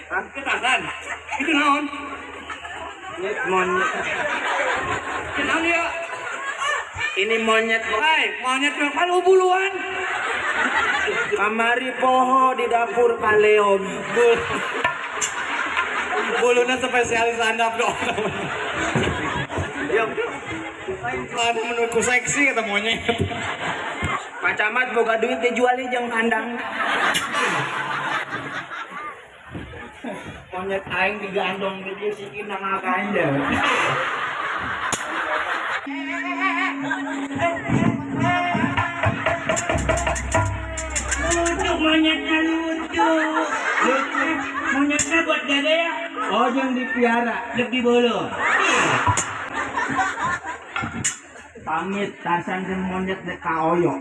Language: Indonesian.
Hah? Ketasan. Itu naon? Monyet. Kenal ya? Ini monyet. Hai, monyet yang kan buluan. Kamari poho di dapur kaleom. Bulunya spesialis handap dong. Yuk. Ada menurutku seksi kata monyet. Pak Camat boga duit dijualin jeung kandang. Monyet aing digandong di dieu sikin nang kandang. Lucu monyetnya lucu. Monyetnya buat jaga ya. Oh, yang dipiara. Lebih bulu. Pamit Tarzan jeung monyet dek kaoyo.